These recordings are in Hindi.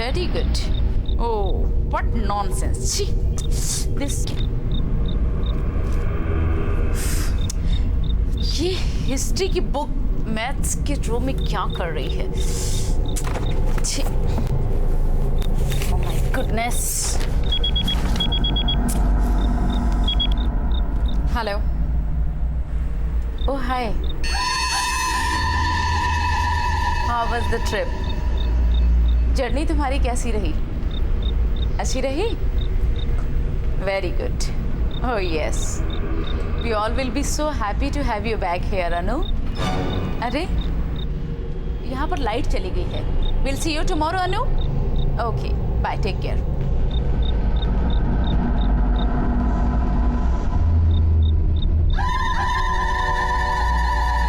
Very good. Oh, what nonsense. This. ये हिस्ट्री की बुक मैथ्स के रो में क्या कर रही है? Oh my goodness. Hello. Oh hi. How was the trip? Journey तुम्हारी कैसी रही? अच्छी रही? Very good. Oh yes. We all will be so happy to have you back here, Anu. अरे, यहाँ पर लाइट चली गई है. We'll see you tomorrow, Anu. Okay. Bye. Take care.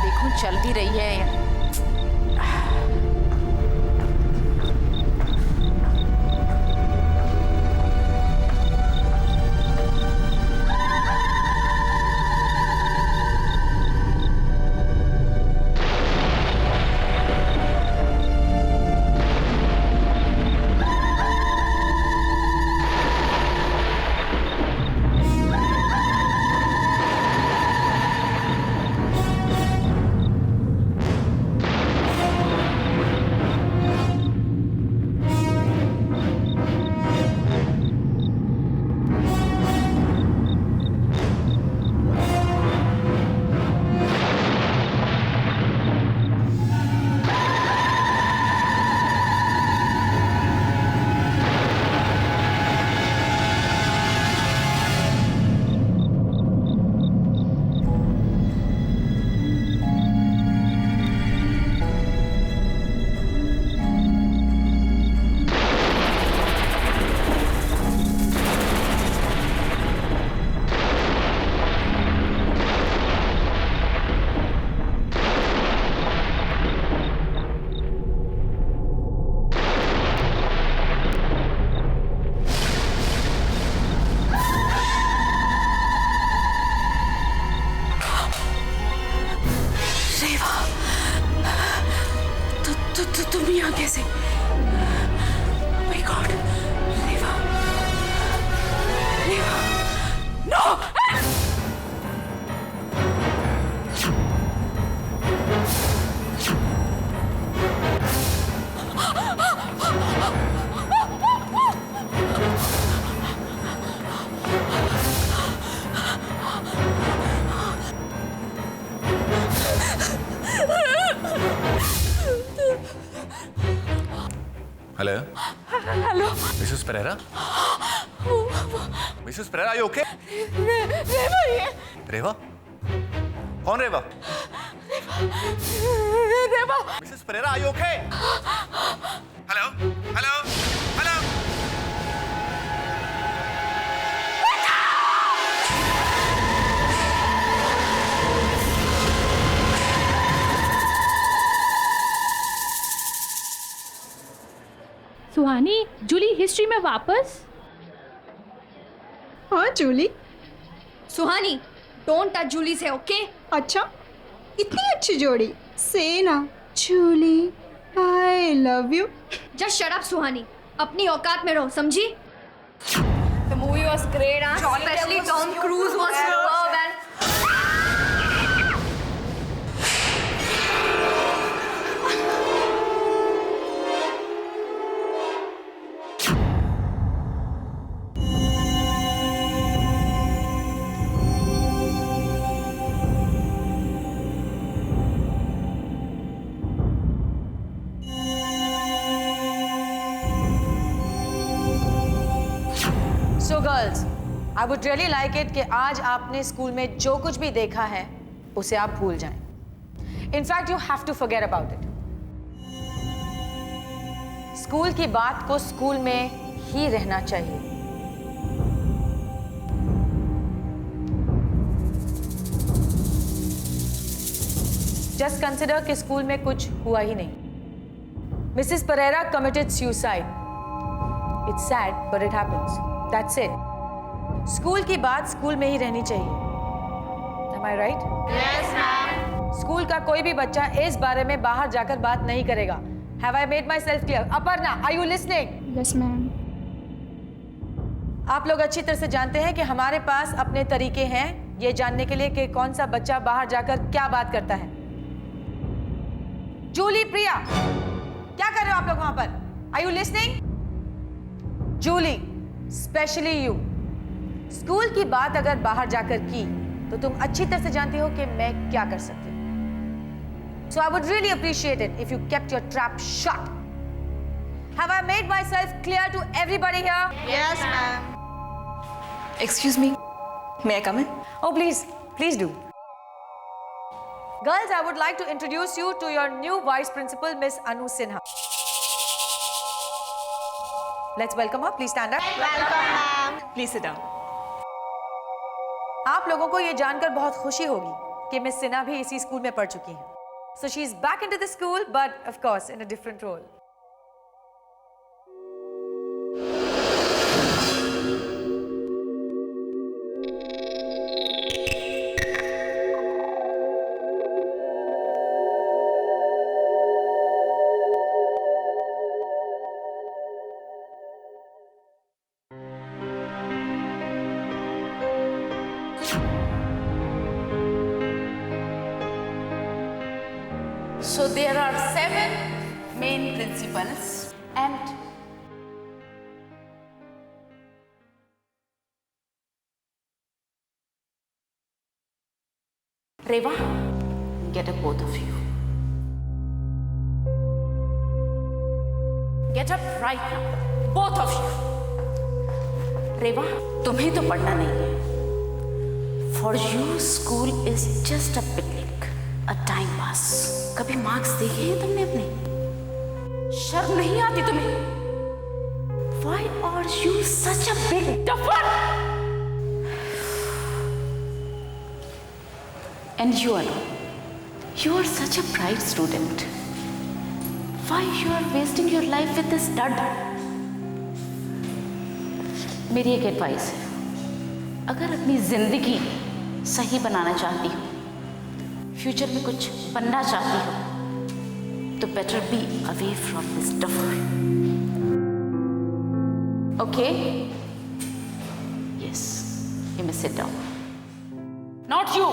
देखो चल भी रही है. तुम यहाँ कैसे? Oh my God, Rewa, Rewa, no! Hello. Hello. Mrs. Pereira. Mrs. Pereira, are you okay? रेवा ये. रेवा? कौन Reva? Reva. Mrs. Pereira, are you okay? Hello. Hello. Hello. Suhani, Julie history में वापस? हाँ Julie. Suhani, don't touch Julie से, ओके? अच्छा, इतनी अच्छी जोड़ी. से ना Julie, I love you. Just shut up Suhani, अपनी औकात में रहो, समझी? The movie was great, huh? Especially Tom Cruise was superb and So girls, I would really like it कि आज आपने स्कूल में जो कुछ भी देखा है उसे आप भूल जाएं. In fact, you have to forget about it. School की बात को स्कूल में ही रहना चाहिए. Just consider कि स्कूल में कुछ हुआ ही नहीं. Mrs. Pereira committed suicide. It's sad, but it happens. That's it. School की बात स्कूल में ही रहनी चाहिए. Am I right? Yes, ma'am. School का कोई भी बच्चा इस बारे में बाहर जाकर बात नहीं करेगा. Have I made myself clear? Aparna, are you listening? Yes ma'am. आप लोग अच्छी तरह से जानते हैं कि हमारे पास अपने तरीके हैं ये जानने के लिए कि कौन सा बच्चा बाहर जाकर क्या बात करता है। जूली, प्रिया, क्या कर रहे हो आप लोग वहां पर? Are you listening? Julie, specially you, school की बात अगर बाहर जाकर की तो तुम अच्छी तरह से जानती हो कि मैं क्या कर सकती हूं। So I would really appreciate it if you kept your trap shut. Have I made myself clear to everybody here? Yes ma'am. Excuse me, may I come in? Oh, please, please do. Girls, I would like to introduce you to your new Vice Principal, Miss Anu Sinha. Let's welcome her. Please stand up. Please sit down. आप लोगों को ये जानकर बहुत खुशी होगी कि मिस सिन्हा भी इसी स्कूल में पढ़ चुकी हैं. So she is back into the school, but of course in a different role. So there are 7 main principles and Reva, get up both of you. Get up right now, both of you. Reva, तुम्हें तो पढ़ना नहीं है. For you, school is just a picnic, a time pass. कभी मार्क्स देखे हैं तुमने अपने? शर्म नहीं आती तुम्हें? Why are you such a big duffer? And you Anu, you are such a bright student. Why you are wasting your life with this stud? मेरी एक एडवाइस है, अगर अपनी जिंदगी सही बनाना चाहती हो, फ्यूचर में कुछ बनना चाहती हो, तो better be away from this duffer. Okay? Yes, you may sit down. Not you.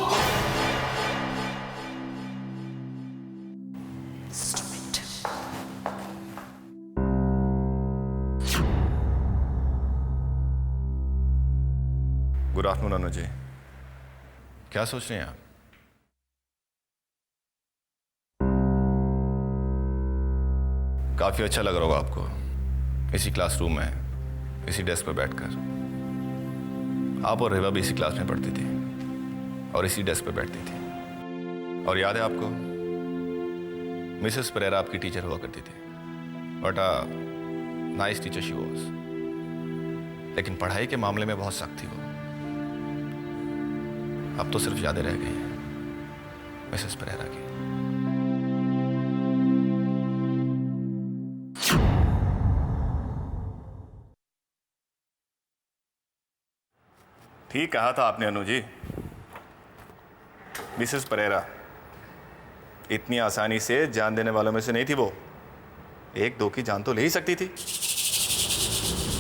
Stupid. Good afternoon Anu ji, क्या सोच रहे हैं आप? काफी अच्छा लग रहा होगा आपको इसी क्लासरूम में, इसी डेस्क पर बैठकर. आप और रेवा भी इसी क्लास में पढ़ती थी और इसी डेस्क पर बैठती थी. और याद है आपको, मिसेस परेरा आपकी टीचर हुआ करती थी. But nice teacher she was, लेकिन पढ़ाई के मामले में बहुत सख्त थी वो. अब तो सिर्फ यादें रह गई हैं मिसेस परेरा की. ठीक कहा था आपने अनु जी. मिसेस परेरा इतनी आसानी से जान देने वालों में से नहीं थी वो. 1-2 की जान तो ले ही सकती थी.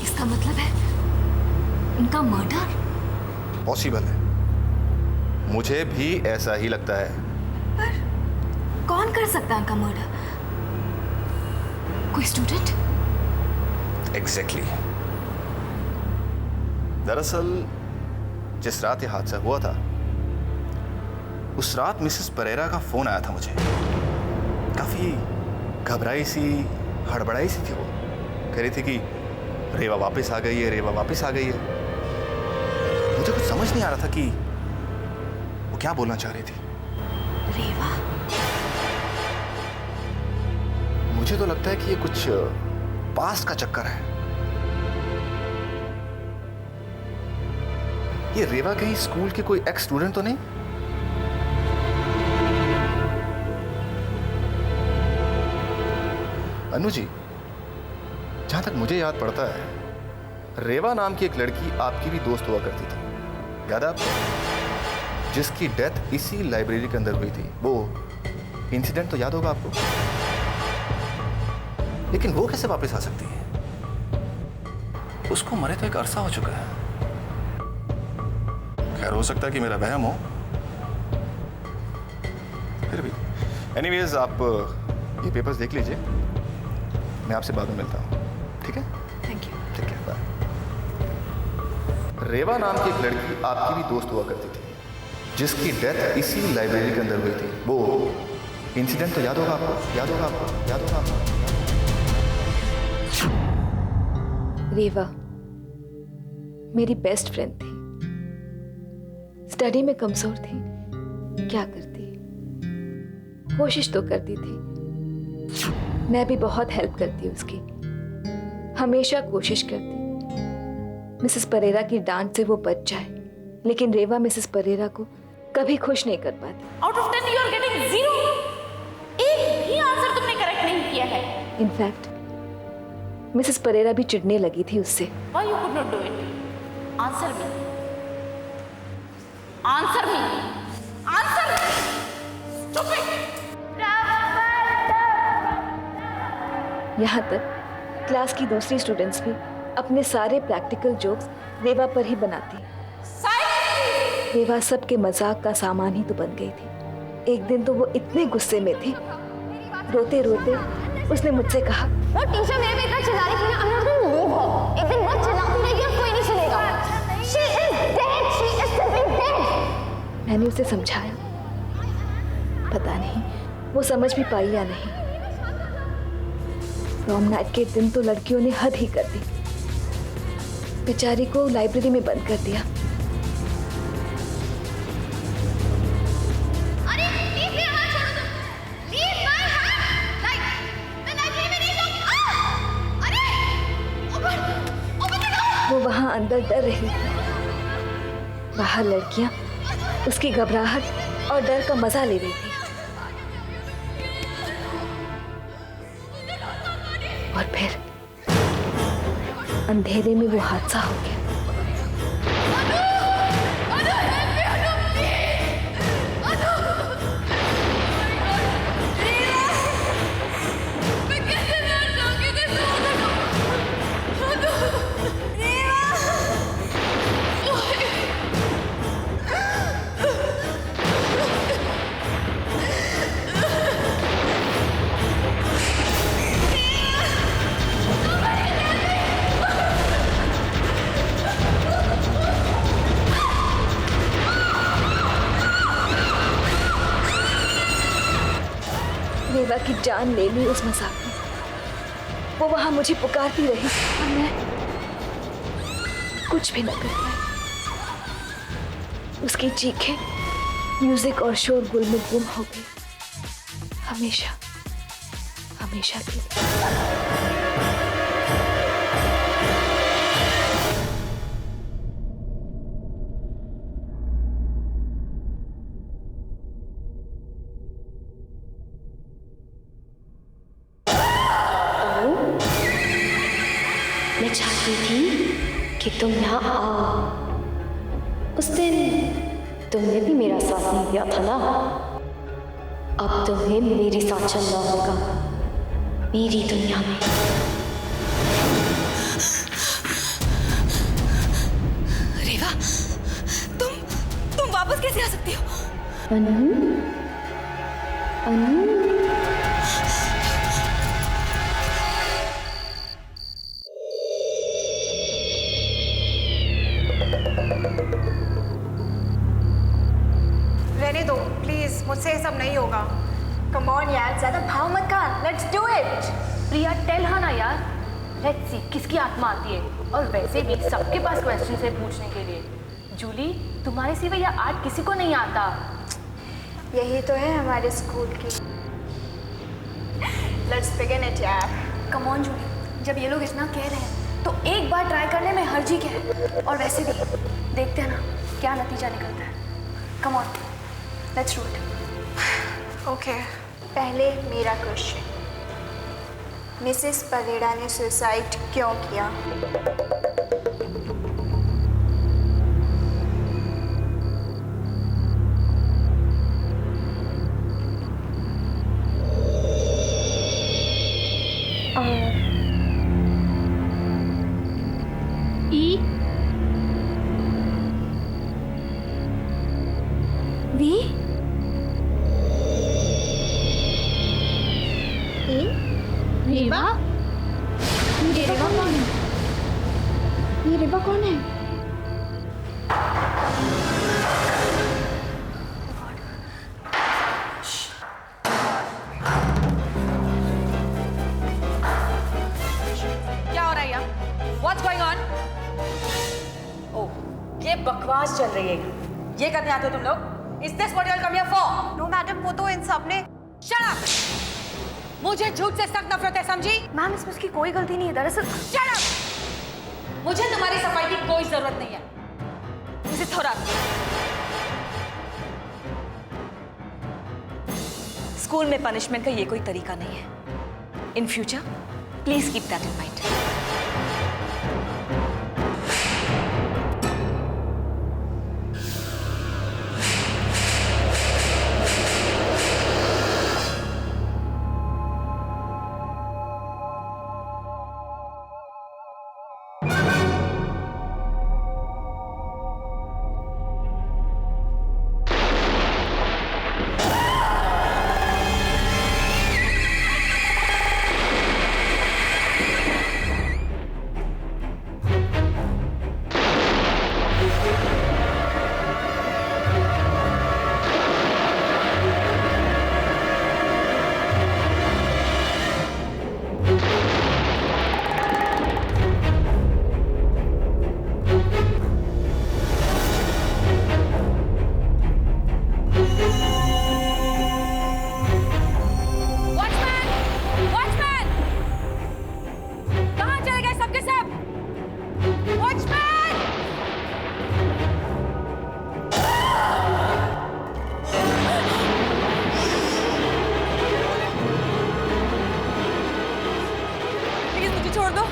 इसका मतलब है उनका मर्डर? पॉसिबल है, मुझे भी ऐसा ही लगता है. पर कौन कर सकता है उनका मर्डर? कोई स्टूडेंट? एग्जैक्टली. दरअसल जिस रात ये हादसा हुआ था, उस रात मिसेस परेरा का फोन आया था मुझे. काफी घबराई सी, हड़बड़ाई सी थी वो. कह रही थी कि रेवा वापस आ गई है, रेवा वापस आ गई है. मुझे कुछ समझ नहीं आ रहा था कि वो क्या बोलना चाह रही थी. रेवा? मुझे तो लगता है कि ये कुछ पास्ट का चक्कर है. ये रेवा कहीं स्कूल की कोई एक्स स्टूडेंट तो नहीं? अनु जी, जहां तक मुझे याद पड़ता है, रेवा नाम की एक लड़की आपकी भी दोस्त हुआ करती थी. याद है आपको? जिसकी डेथ इसी लाइब्रेरी के अंदर हुई थी. वो इंसिडेंट तो याद होगा आपको. लेकिन वो कैसे वापस आ सकती है? उसको मरे तो एक अरसा हो चुका है। खैर हो सकता है कि मेरा वहम हो, फिर भी। एनीवेज आप ये पेपर्स देख लीजिए, मैं आपसे बाद में मिलता हूँ, ठीक है? Thank you. ठीक है, बाय। रेवा नाम की एक लड़की आपकी भी दोस्त हुआ करती थी, जिसकी डेथ इसी लाइब्रेरी के अंदर हुई थी। वो इंसिडेंट तो याद होगा आपको? याद होगा आपको? याद होगा आपको? रेवा मेरी बेस्ट फ्रेंड थी, स्टडी में कमजोर थी, क्या करती, कोशिश तो करती थी। मैं भी बहुत हेल्प करती उसकी, हमेशा कोशिश करती मिसेस परेरा की डांट से वो बच जाए, लेकिन रेवा मिसेस परेरा को कभी खुश नहीं कर पाती। Out of 10 you are getting 0। एक भी आंसर तुमने करेक्ट नहीं किया है। इनफैक्ट मिसेस परेरा भी चिढ़ने लगी थी उससे। Why you could not do it? Answer me. Answer me. Answer me. Stupid. यहाँ तक क्लास की दूसरी स्टूडेंट्स भी अपने सारे प्रैक्टिकल जोक्स रेवा पर ही बनाती। रेवा सबके मजाक का सामान ही तो बन गई थी। एक दिन तो वो इतने गुस्से में थी, रोते रोते उसने मुझसे कहा, वो टीचर मेरे पे इतना चिल्ला रही थी ना, I'm not going to leave her. एक दिन बहुत चिल्लाती रहेगी और कोई नहीं सुनेगा। She is dead. She is simply dead. मैंने उसे समझाया, पता नहीं वो समझ भी पाई या नहीं। प्रॉम नाइट के दिन तो लड़कियों ने हद ही कर दी, बेचारी को लाइब्रेरी में बंद कर दिया। अरे प्लीज मेरा हाथ छोड़ो तुम। Leave my hand. Like मैं लाइब्रेरी में नहीं जाऊंगी। अरे ओपन द डोर। वो वहां अंदर डर रही थी, बाहर लड़कियां उसकी घबराहट और डर का मजा ले रही थी। और फिर अंधेरे में वो हादसा हो गया। रेवा की जान ले ली उस मजाक में। वो वहां मुझे पुकारती रही और मैं कुछ भी न कर पाई। उसकी चीखें म्यूजिक और शोरगुल में गुम हो गई, हमेशा हमेशा के लिए। मैं चाहती थी कि तुम यहाँ आओ। उस दिन तुमने भी मेरा साथ नहीं दिया था ना। अब तुम्हें मेरे साथ चलना होगा मेरी दुनिया में। रेवा, तुम वापस कैसे आ सकती हो? अनु, अनु। रहने दो प्लीज, मुझसे ये सब नहीं होगा। कम ऑन यार, ज्यादा भाव मत खा। Let's do it. Priya tell हाँ ना यार, लेट्स सी किसकी आत्मा आती है। और वैसे भी सबके पास क्वेश्चन है पूछने के लिए। जूली, तुम्हारे सिवा यह आर्ट किसी को नहीं आता। यही तो है हमारे स्कूल की। लेट्स बिगिन इट यार। कम ऑन जूली, जब ये लोग इतना कह रहे हैं तो एक बार ट्राई करने में हर्जी क्या है। और वैसे भी देखते हैं ना क्या नतीजा निकलता है। Come on, let's do it. Okay, पहले मेरा क्वेश्चन, मिसेस परेरा ने सुसाइड क्यों किया? रेवा? ये रेवा कौन है? ये रेवा कौन है? क्या हो रहा है यहाँ? What's going on? ओह, ये बकवास चल रही है। ये करने आते हो तुम लोग? Is this what you'll come here for? No madam, वो तो इन सब ने। Shut up! मुझे झूठ से सख्त नफरत है, समझी? मैम, इसमें उसकी कोई गलती नहीं है, दरअसल। Shut up! मुझे तुम्हारी सफाई की कोई जरूरत नहीं है। मुझे थोड़ा स्कूल में पनिशमेंट का ये कोई तरीका नहीं है। In future please keep that in mind. छोड़ दो,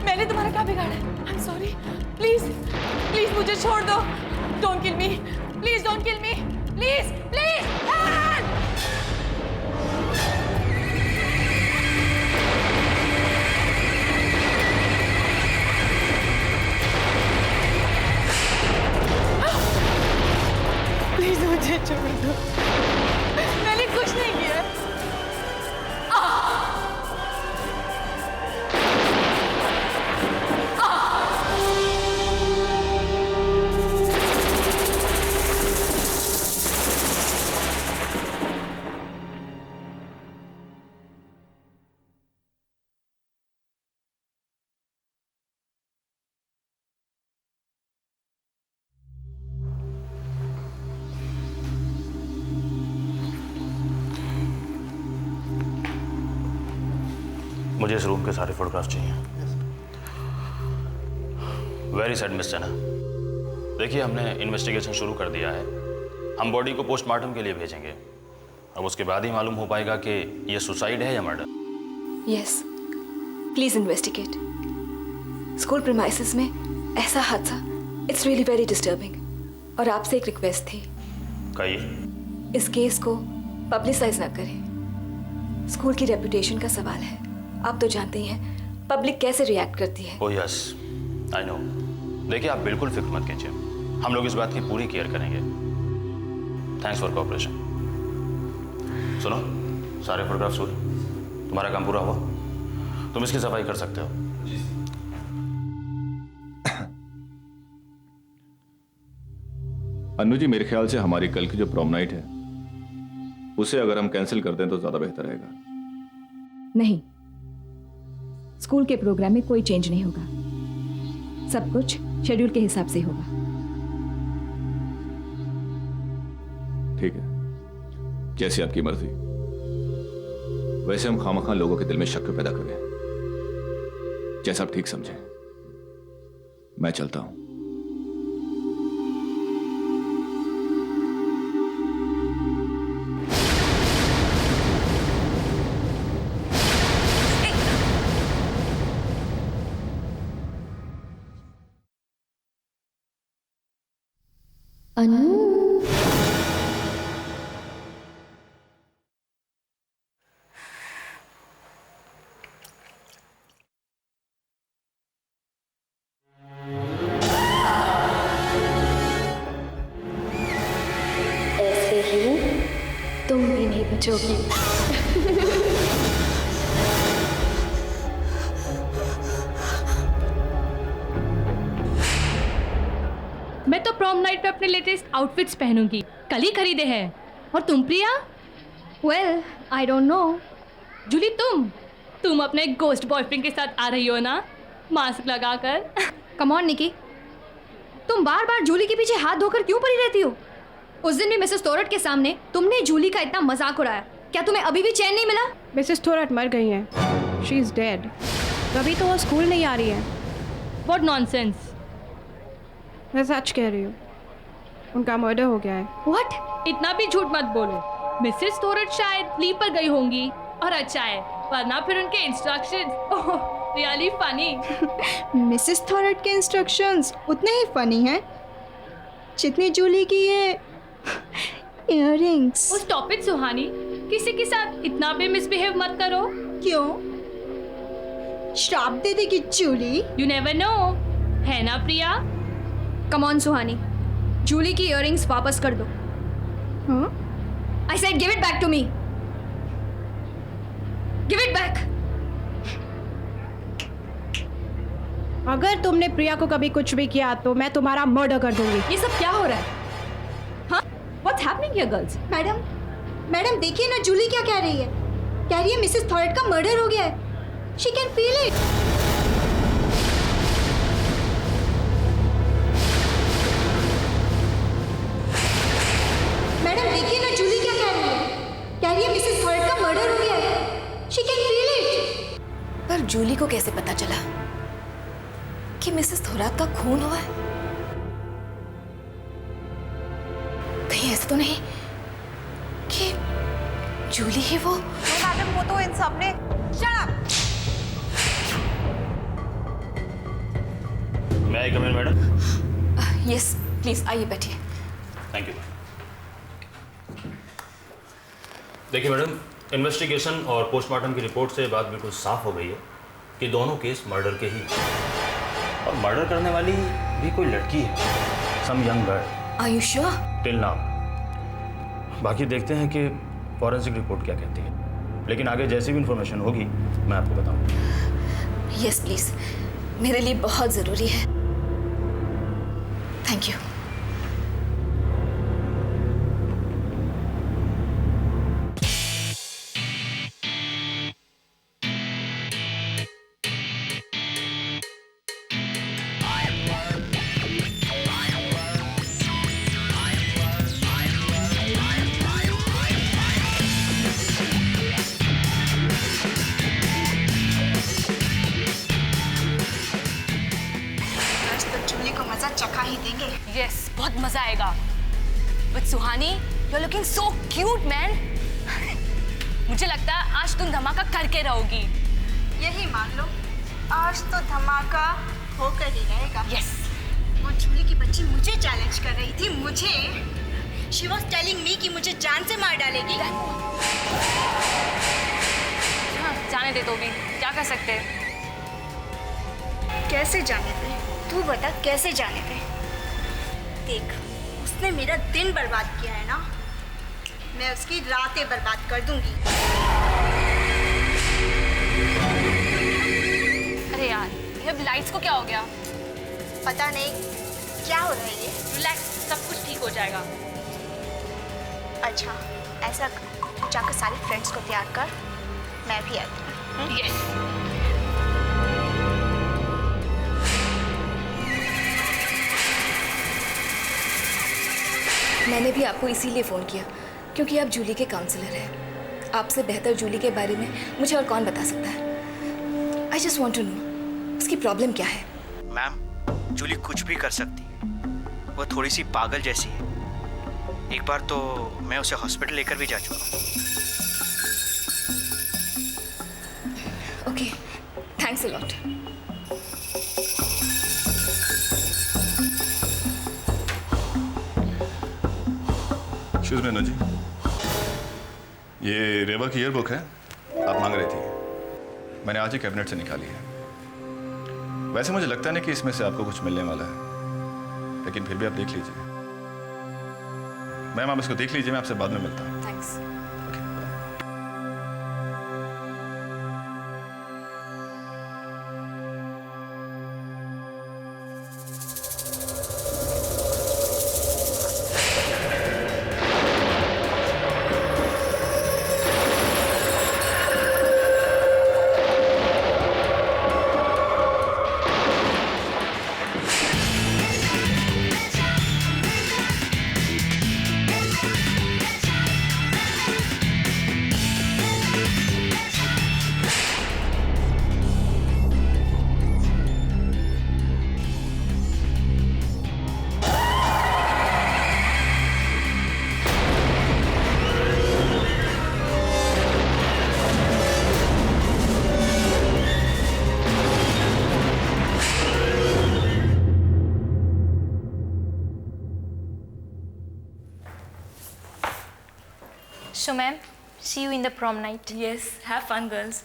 मैंने तुम्हारा क्या बिगाड़ा है? I am sorry, please please मुझे छोड़ दो। Don't kill me, please don't kill me, please please. Please मुझे छोड़ दो, मैंने कुछ नहीं किया। मुझे इस रूम के सारे फोटोग्राफ चाहिए। वेरी सैड मिस चना। देखिए, हमने इन्वेस्टिगेशन शुरू कर दिया है। हम बॉडी को पोस्टमार्टम के लिए भेजेंगे। अब उसके बाद ही मालूम हो पाएगा कि ये सुसाइड है या murder. Yes, please investigate. School premises में ऐसा हादसा, इट्स रियली वेरी डिस्टर्बिंग। और आपसे एक रिक्वेस्ट थी, कहिए। इस केस को पब्लिसाइज ना करें। स्कूल की रेपुटेशन का सवाल है। आप तो जानते ही हैं पब्लिक कैसे रिएक्ट करती है। Oh yes, I know. देखिए, आप बिल्कुल फिक्र मत कीजिए, हम लोग इस बात की पूरी केयर करेंगे। Thanks for cooperation. सुनो, सारे फोटोग्राफ्स हुए, तुम्हारा काम पूरा हुआ, तुम इसकी सफाई कर सकते हो। अन्नू जी, मेरे ख्याल से हमारी कल की जो प्रॉम नाइट है उसे अगर हम कैंसिल कर दें तो ज्यादा बेहतर रहेगा। नहीं, स्कूल के प्रोग्राम में कोई चेंज नहीं होगा। सब कुछ शेड्यूल के हिसाब से होगा। ठीक है, जैसी आपकी मर्जी। वैसे हम खामखा लोगों के दिल में शक पैदा करें, जैसा आप ठीक समझें। मैं चलता हूं। अनु, ऐसे ही तुम भी नहीं बचोगी। मैं तो प्रॉम नाइट पे अपने लेटेस्ट आउटफिट्स पहनूंगी, कल ही खरीदे हैं। और तुम Priya? Well I don't know. Julie तुम अपने गोस्ट बॉयफ्रेंड के साथ आ रही हो ना, मास्क लगाकर? कम ऑन निकी, तुम बार बार जूली के पीछे हाथ धोकर क्यों पड़ी रहती हो? उस दिन भी मिसेस थोरट के सामने तुमने जूली का इतना मजाक उड़ाया, क्या तुम्हें अभी भी चैन नहीं मिला? मिसेस थोरट मर गई हैं, शी इज़ डेड। तभी तो वो स्कूल नहीं आ रही है। What nonsense. मैं सच कह रही हूँ, उनका मर्डर हो गया है। व्हाट? इतना भी झूठ मत बोलो। मिसेस थोरट शायद लीव पर गई होंगी, और अच्छा है, वरना फिर उनके इंस्ट्रक्शंस रियली फनी। मिसेस थॉरट के इंस्ट्रक्शंस उतने ही फनी हैं जितनी जूली की ये इयररिंग्स। ओ स्टॉप इट सुहानी, किसी के साथ इतना भी मिसबिहेव मत करो। क्यों? श्राप दे देगी जूली? यू नेवर नो, है ना प्रिया? कम ऑन सुहानी, जूली की इयररिंग्स वापस कर दो। I said give it back to me, give it back. अगर तुमने प्रिया को कभी कुछ भी किया तो मैं तुम्हारा मर्डर कर दूंगी। ये सब क्या हो रहा है? हाँ, what's happening here girls? Madam देखिए ना, जूली क्या कह रही है? कह रही है मिसेस थॉरट का मर्डर हो गया है। She can feel it. Madam देखिए ना, जूली क्या कह रही है? कह रही है मिसेस थॉरट का मर्डर हो गया है। She can feel it. पर जूली को कैसे पता चला कि मिसेस थोरात का खून हुआ है? कहीं ऐसा तो नहीं कि जूली ही वो? मैडम वो तो इन सब ने। Shut up. मैं आई कम इन मैडम? यस प्लीज, आइए बैठिए। Thank you. देखिए मैडम, इन्वेस्टिगेशन और पोस्टमार्टम की रिपोर्ट से बात बिल्कुल साफ हो गई है कि दोनों केस मर्डर के ही हैं। और मर्डर करने वाली भी कोई लड़की है, some young girl. Are you sure? Till now. बाकी देखते हैं कि फॉरेंसिक रिपोर्ट क्या कहती है, लेकिन आगे जैसी भी इंफॉर्मेशन होगी मैं आपको बताऊंगा। यस प्लीज, मेरे लिए बहुत ज़रूरी है। Thank you. यस, बहुत मजा आएगा। But Suhani, you are looking so cute man. मुझे लगता है आज तुम धमाका करके रहोगी। यही मान लो, आज तो धमाका होकर ही रहेगा। यस। वो जूली की बच्ची मुझे चैलेंज कर रही थी, मुझे। शी वाज टेलिंग मी कि मुझे जान से मार डालेगी। हाँ, जाने दे तो भी, क्या कर सकते हैं? कैसे जाने दे? तू बता, कैसे जाने दे? देख, उसने मेरा दिन बर्बाद किया है ना, मैं उसकी रातें बर्बाद कर दूंगी। अरे यार, ये लाइट्स को क्या हो गया? पता नहीं क्या हो रहा है ये। रिलैक्स, सब कुछ ठीक हो जाएगा। अच्छा, ऐसा कर, तू जाकर सारे फ्रेंड्स को तैयार कर, मैं भी आती हूँ। यस। मैंने भी आपको इसीलिए फ़ोन किया क्योंकि आप जूली के काउंसलर हैं। आपसे बेहतर जूली के बारे में मुझे और कौन बता सकता है। I just want to know उसकी प्रॉब्लम क्या है। मैम, जूली कुछ भी कर सकती है, वो थोड़ी सी पागल जैसी है। एक बार तो मैं उसे हॉस्पिटल लेकर भी जा चुका हूँ। Okay, thanks a lot. Excuse me Anu ji, ये रेवा की ईयरबुक है, आप मांग रही थी। मैंने आज ही कैबिनेट से निकाली है। वैसे मुझे लगता नहीं कि इसमें से आपको कुछ मिलने वाला है, लेकिन फिर भी आप देख लीजिए। मैम आप इसको देख लीजिए, मैं आपसे बाद में मिलता हूँ। Thanks. So ma'am, see you in the prom night. Yes, have fun, girls.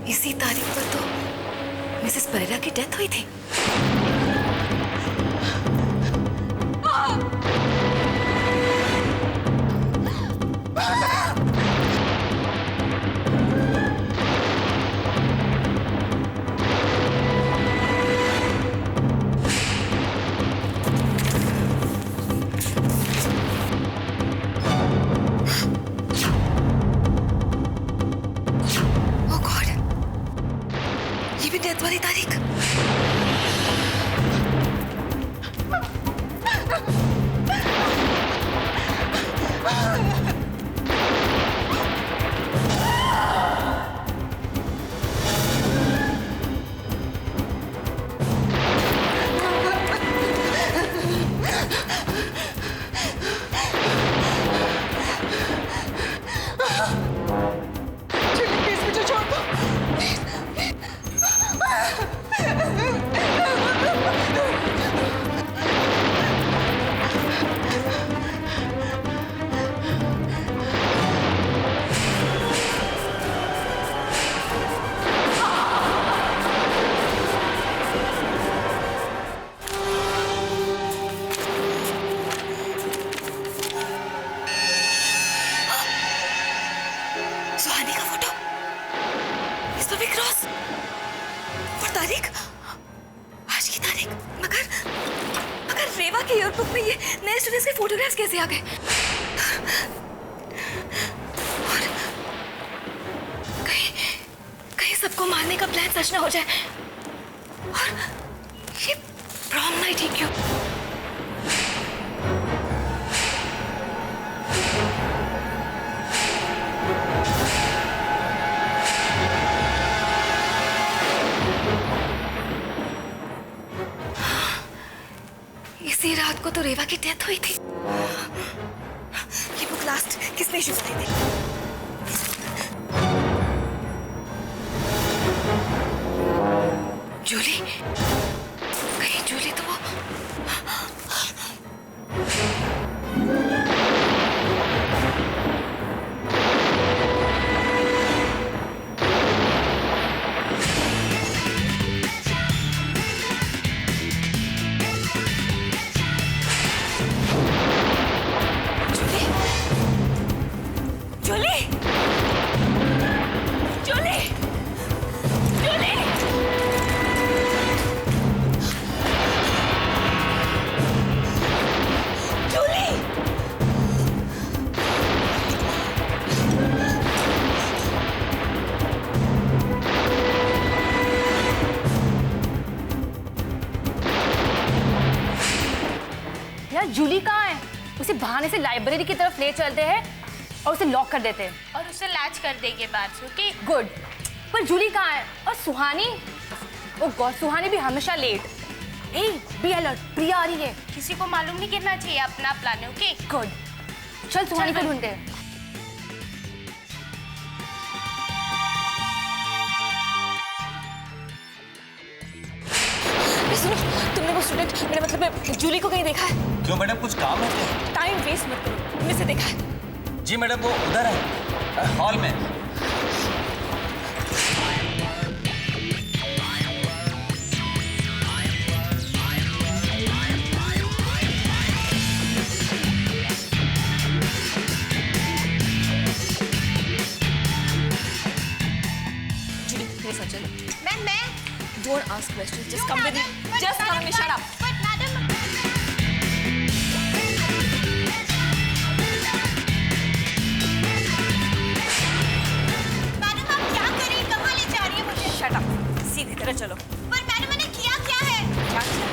इसी तारीख पर तो मिसेस परेरा की डेथ हुई थी। डेथ वाली तारीख। सुहानी का फोटो, इस पर भी क्रॉस और तारीख आज की तारीख। मगर रेवा के ईयरबुक में ये नए स्टूडेंट्स के फोटोग्राफ्स कैसे आ गए? और कहीं सबको मारने का प्लान सच ना हो जाए। और ये प्रॉम नाइट ही क्यों? इसी रात को तो रेवा की डेथ हुई थी। ये बुक लास्ट किसने इश्यू कराई थी? जूली? कहीं जूली तो वो जूली कहाँ है? उसे बहाने से लाइब्रेरी की तरफ ले चलते हैं और उसे लॉक कर देते हैं और उसे लैच कर देंगे बाद में। Okay good. पर जूली कहाँ है? और सुहानी? ओह गॉड, सुहानी भी हमेशा लेट। हे बी अलर्ट, प्रिया आ रही है। किसी को मालूम नहीं करना चाहिए अपना प्लान। ओके गुड, चल सुहानी को ढूंढते हैं। सुनो, तुमने वो स्टूडेंट, मेरा मतलब जूली को कहीं देखा है? क्यों मैडम, कुछ काम है क्या? टाइम वेस्ट मत करो, तुमने से देखा है? जी मैडम, वो उधर है हॉल में। जूली मेरे साथ चलो। मैं Don't ask questions. Just come with me. Just come with me. Shut up. But madam. Madam आप क्या कर रही हैं? कहाँ ले जा रही हैं मुझे? Shut up. सीधी तरह चलो। पर मैडम मैंने किया क्या है? क्या किया?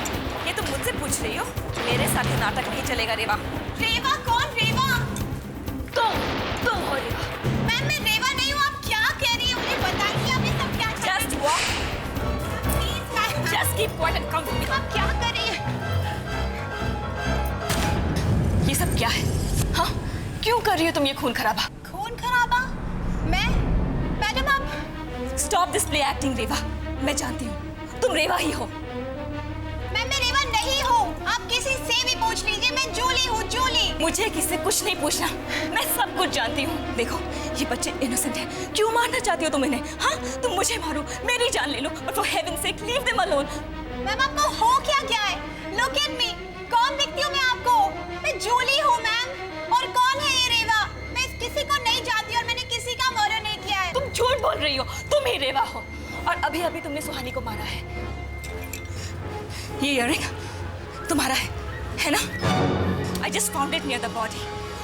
ये तुम मुझसे पूछ रही हो? मेरे साथ ये नाटक नहीं चलेगा रेवा। रेवा कौन? रेवा? तुम हो रेवा। मैम मैं रेवा नहीं हूँ। आप क्या कह रही हैं? मुझे बताइए आप ये सब क्या कर रही हैं? Just walk. Please ma'am. Just Just keep quiet and come with me. आप क्या कर रही हैं? ये सब क्या है? हाँ? क्यों कर रही हो तुम ये खून खराबा? खून खराबा? मैडम आप Stop this play acting, रेवा। मैं जानती हूँ तुम रेवा ही हो। मैं रेवा नहीं हूँ। आप किसी से भी पूछ लीजिए, मैं जूली हूँ, जूली। मुझे किससे कुछ नहीं पूछना, मैं सब कुछ जानती हूँ। देखो ये बच्चे इनोसेंट हैं, क्यों मारना चाहती हो तुम इन्हें? हाँ, तुम मुझे मारो, मेरी जान ले लो, but for heaven's sake leave them alone। Ma'am आपको हो क्या है? Look at me, कौन दिखती हूँ मैं आपको? मैं जूली हूँ मैम। और कौन है ये रेवा? मैं किसी को नहीं जानती और मैंने किसी का मर्डर नहीं किया है। तुम झूठ बोल रही हो, तुम ही रेवा हो। और अभी अभी तुमने सुहानी को मारा है। ये इयररिंग तुम्हारा है ना? I just found it near the body।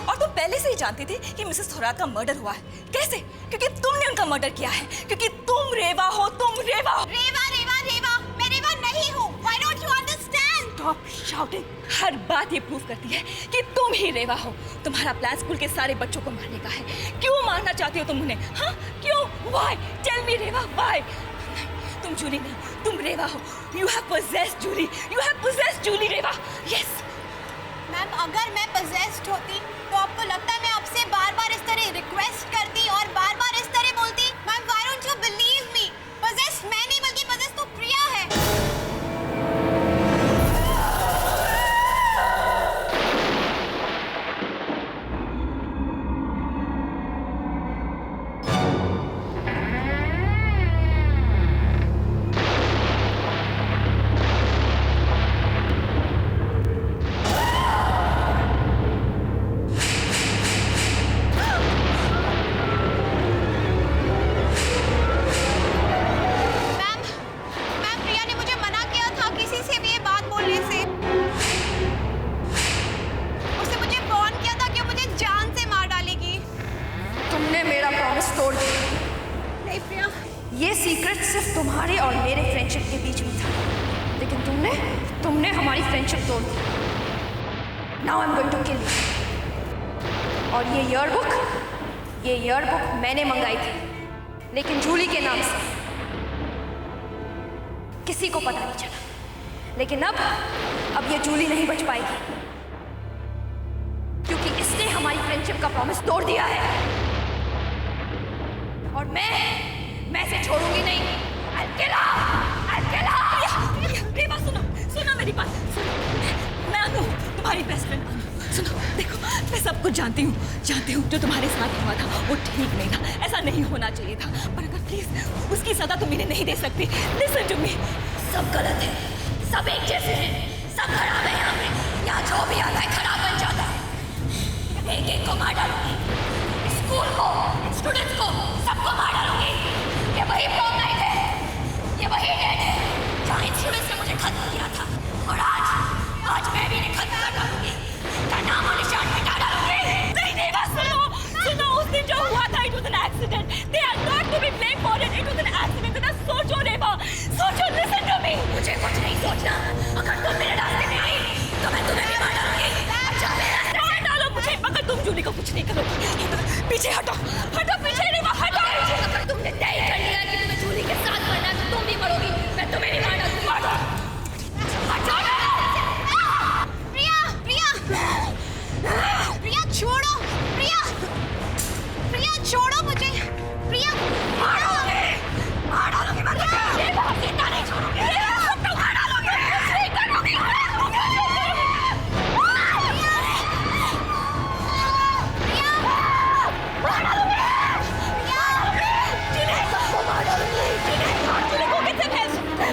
और तुम पहले से ही जानती थी कि मिसेस थोरात का मर्डर हुआ है। कैसे? क्योंकि तुमने उनका मर्डर किया है, क्योंकि तुम रेवा हो, तुम रेवा हो। रेवा रेवा रेवा, मैं रेवा नहीं हूँ। Why don't you understand? Stop shouting। हर बात ये प्रूव करती है कि तुम ही रेवा हो। तुम्हारा प्लान स्कूल के सारे बच्चों को मारने का है। क्यों मारना चाहती हो तुम उन्हें? हाँ, क्यों? Why? Tell me Rewa, why? तुम जूली नहीं, तुम रेवा हो। You have possessed Julie. You have possessed Julie, Reva. Yes। Ma'am अगर मैं possessed होती तो आपको लगता है मैं आपसे बार-बार इस तरह रिक्वेस्ट करती और बार-बार इस तरह बोलती? Ma'am why don't you believe me? Possessed मैं नहीं बल्कि possessed तो प्रिया है। ये सीक्रेट सिर्फ तुम्हारे और मेरे फ्रेंडशिप के बीच में था, लेकिन तुमने हमारी फ्रेंडशिप तोड़ दी। Now I am going to kill you. और ये ईयरबुक मैंने मंगाई थी, लेकिन जूली के नाम से किसी को पता नहीं चला। लेकिन अब ये जूली नहीं बच पाएगी, क्योंकि इसने हमारी फ्रेंडशिप का प्रॉमिस तोड़ दिया है। और मैं इसे छोड़ूंगी नहीं। I'll kill her! रेवा सुनो मेरी बात सुनो। मैं अनु, तुम्हारी बेस्ट फ्रेंड अनु। सुनो देखो, मैं सब कुछ जानती हूँ जो तुम्हारे साथ हुआ था वो ठीक नहीं था, ऐसा नहीं होना चाहिए था। पर अगर प्लीज उसकी सजा तुम इन्हें नहीं दे सकती। लिसन टू मी, सब गलत है, सब एक जैसे हैं, सब खराब है। यहाँ पे यहाँ जो भी आता है खराब बन जाता है। एक को मार डालूंगी, स्कूल को, स्टूडेंट्स को, सबको मार डालूंगी। ये वही प्रॉब्लम नहीं थे, ये वही डेट है जहाँ इंश्योरेंस ने मुझे खत्म किया था। और आज मैं भी इन्हें खत्म कर डालूंगी, का नाम और निशान मिटा डालूंगी। नहीं बस सुनो, उस दिन जो हुआ था it was an accident. They are not to be blamed for it. It was an accident. जरा सोचो रेवा, सोचो, listen to me. मुझे कुछ नहीं सोचना। अगर तुम मेरे रास्ते में आई तो मैं तुम्हें भी मार डालूंगी। अच्छा मार डालो मुझे, मगर तुम जूली को कुछ नहीं करोगी। पीछे हटो पीछे रेवा, हटो। अगर तुमने तय कर लिया कि तुम्हें जूली के साथ मरना है तो तुम भी मरोगी, मैं तुम्हें भी मार डालूंगी। प्रिया छोड़ो, प्रिया छोड़ो मुझे। प्रिया मार डालूंगी मैं तुझे। ये बहुत जिंदा नहीं छोड़ूंगी, मार डालूंगी, कुछ नहीं करूंगी।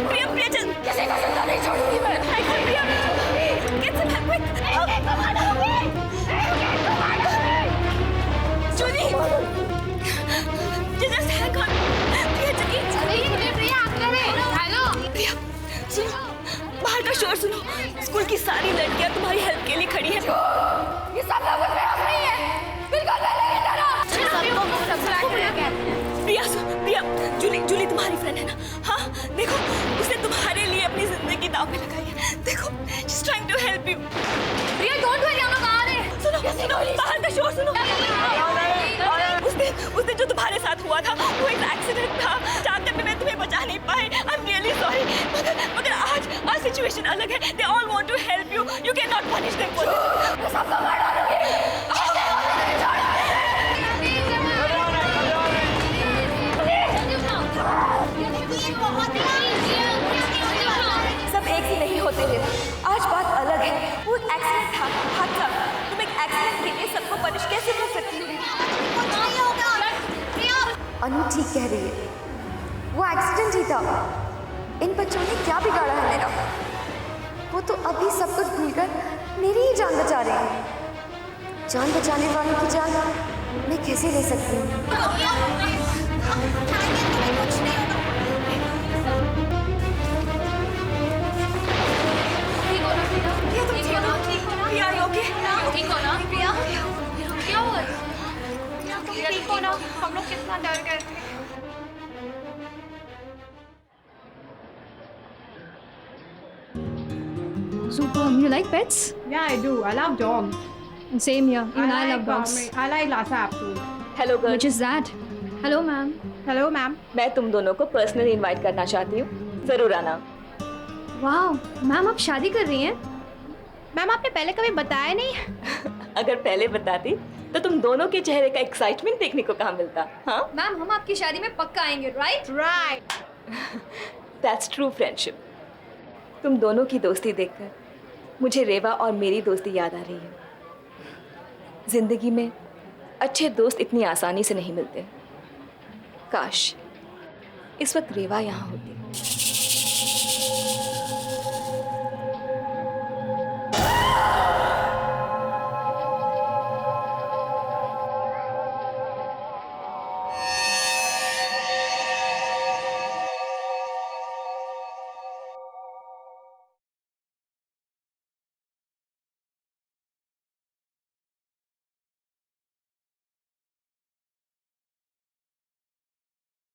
प्रिया चल, किसी का जिंदा नहीं छोड़ूंगी मैं। प्रिया get some help quick. Jully, just hang on. प्रिया सुनो, बाहर का शोर सुनो। स्कूल की सारी लड़कियां तुम्हारी हेल्प के लिए खड़ी हैं। ये सब लोग मुझ पे हंस रही हैं, बिल्कुल पहले की तरह। प्रिया, जूली तुम्हारी फ्रेंड है ना? हाँ, देखो उसने तुम्हारे लिए अपनी जिंदगी दांव पे लगाई है। देखो, she's trying to help you. Priya don't worry, हम लोग आ रहे हैं। सुनो, बाहर का शोर सुनो। उस दिन जो तुम्हारे साथ हुआ था वो एक एक्सीडेंट था। जानते मैं तुम्हें बचा बता नहीं पाए। I'm really sorry. मगर आज सिचुएशन अलग है। They all want to help you. You cannot punish them for this. सबको मार डालोगे। सब एक ही नहीं होते हैं। आज बात अलग है। वो एक एक्सीडेंट था, हादसा। तुम एक एक्सीडेंट के लिए सबको पनिश कैसे कर सकती हो? अनु ठीक कह रही है, वो एक्सीडेंट ही था। इन बच्चों ने क्या बिगाड़ा है मेरा? वो तो अभी सब कुछ भूलकर मेरी ही जान बचा रहे हैं। जान बचाने वालों की जान मैं कैसे ले सकती हूँ? हम लोग कितना डर गए थे। Super. You like pets? Yeah, I do. I love dogs. Same here. Even I love like, dogs. I like Lhasa too. Hello girl. Which is that? Hello, ma'am. Hello ma'am. मैं तुम दोनों को पर्सनली इनवाइट करना चाहती हूँ, जरूर आना। वाह, मैम आप शादी कर रही हैं? मैम आपने पहले कभी बताया नहीं। अगर पहले बताती तो तुम दोनों के चेहरे का एक्साइटमेंट देखने को कहाँ मिलता। हाँ मैम हम आपकी शादी में पक्का आएंगे, right? Right. That's true friendship. तुम दोनों की दोस्ती देखकर मुझे रेवा और मेरी दोस्ती याद आ रही है। जिंदगी में अच्छे दोस्त इतनी आसानी से नहीं मिलते। काश इस वक्त रेवा यहाँ होती।